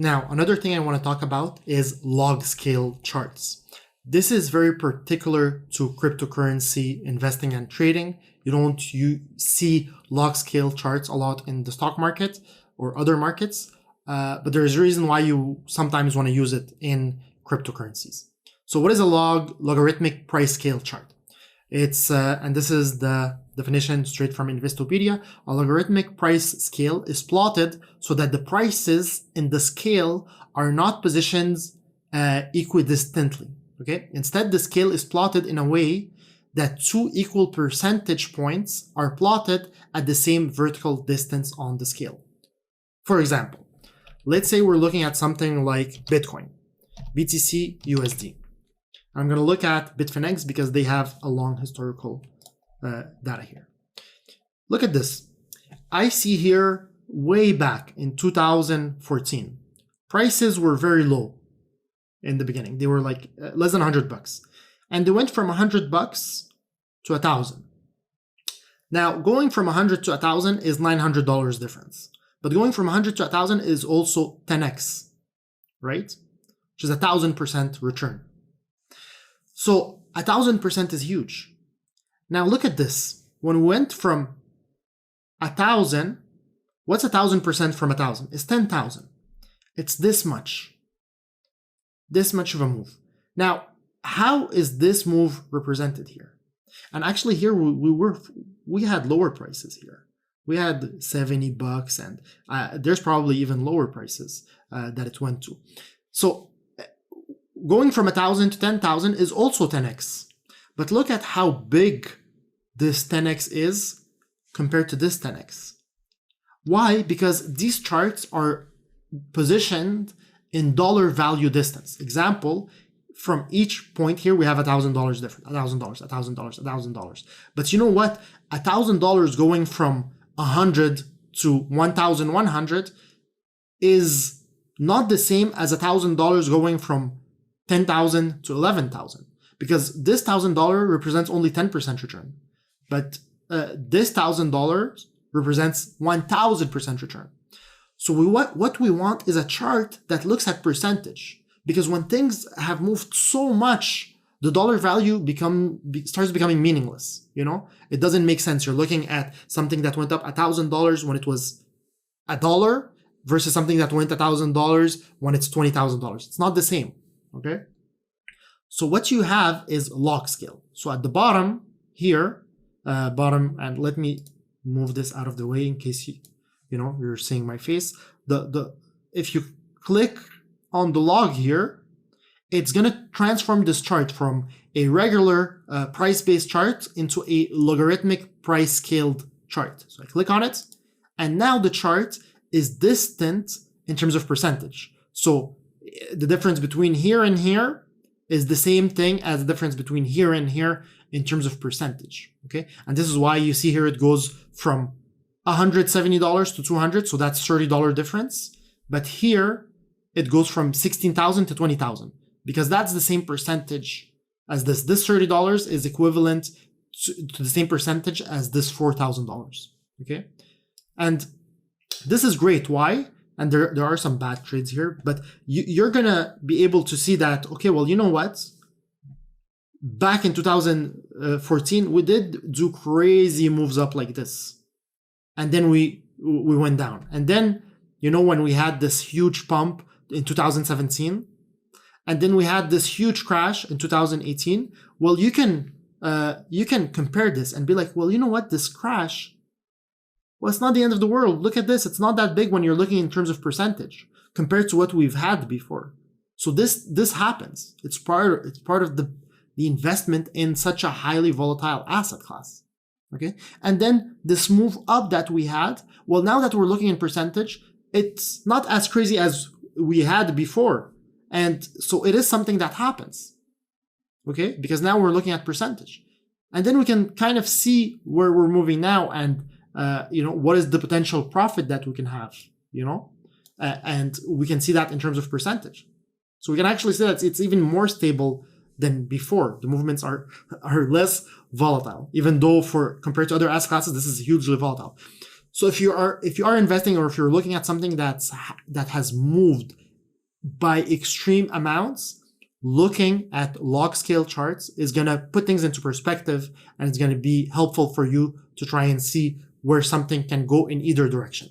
Now, another thing I want to talk about is log scale charts. This is very particular to cryptocurrency investing and trading. You see log scale charts a lot in the stock market or other markets, but there's a reason why you sometimes want to use it in cryptocurrencies. So what is a logarithmic price scale chart? It's, and this is the definition straight from Investopedia, a logarithmic price scale is plotted so that the prices in the scale are not positioned equidistantly. Okay. Instead, the scale is plotted in a way that two equal percentage points are plotted at the same vertical distance on the scale. For example, let's say we're looking at something like Bitcoin, BTC USD. I'm going to look at Bitfinex because they have a long historical data here. Look at this. I see here way back in 2014, prices were very low. In the beginning, they were like less than $100, and they went from $100 to 1,000. Now, going from 100 to 1,000 is $900 difference, but going from 100 to 1,000 is also 10x, right? Which is 1,000% return. So 1,000% is huge. Now look at this. When we went from 1,000, what's 1,000% from 1,000? It's 10,000. It's this much. This much of a move. Now, how is this move represented here? And actually here we had lower prices here. We had $70 and there's probably even lower prices that it went to. So going from 1,000 to 10,000 is also 10x. But look at how big this 10x is compared to this 10x. Why? Because these charts are positioned in dollar value distance. Example, from each point here, we have $1,000 different, $1,000, $1,000, $1,000. But you know what? $1,000 going from 100 to 1,100 is not the same as $1,000 going from 10,000 to 11,000, because this $1,000 represents only 10% return. But this $1,000 represents 1,000% return. So what we want is a chart that looks at percentage, because when things have moved so much, the dollar value starts becoming meaningless. You know, it doesn't make sense. You're looking at something that went up $1,000 when it was $1 versus something that went $1,000 when it's $20,000. It's not the same. Okay. So what you have is log scale. So at the bottom here, and let me move this out of the way in case you're seeing my face. If you click on the log here, it's going to transform this chart from a regular price-based chart into a logarithmic price scaled chart. So I click on it, and now the chart is distant in terms of percentage. So the difference between here and here is the same thing as the difference between here and here in terms of percentage. Okay, and this is why you see here it goes from $170 to 200, so that's $30 difference. But here it goes from 16,000 to 20,000, because that's the same percentage as this. This $30 is equivalent to the same percentage as this $4,000. Okay, and this is great. Why? And there are some bad trades here, but you're gonna be able to see that. Okay, well, you know what? Back in 2014, we did do crazy moves up like this. And then we went down. And then, when we had this huge pump in 2017, and then we had this huge crash in 2018, well, you can compare this and be like, well, you know what? This crash, well, it's not the end of the world. Look at this. It's not that big when you're looking in terms of percentage compared to what we've had before. So this happens. It's part of the investment in such a highly volatile asset class. Okay. And then this move up that we had, well, now that we're looking in percentage, it's not as crazy as we had before. And so it is something that happens. Okay. Because now we're looking at percentage, and then we can kind of see where we're moving now, and, what is the potential profit that we can have, and we can see that in terms of percentage. So we can actually see that it's even more stable than before. The movements are less volatile, even though compared to other asset classes, this is hugely volatile. So if you are investing, or if you're looking at something that has moved by extreme amounts, looking at log scale charts is going to put things into perspective, and it's going to be helpful for you to try and see where something can go in either direction.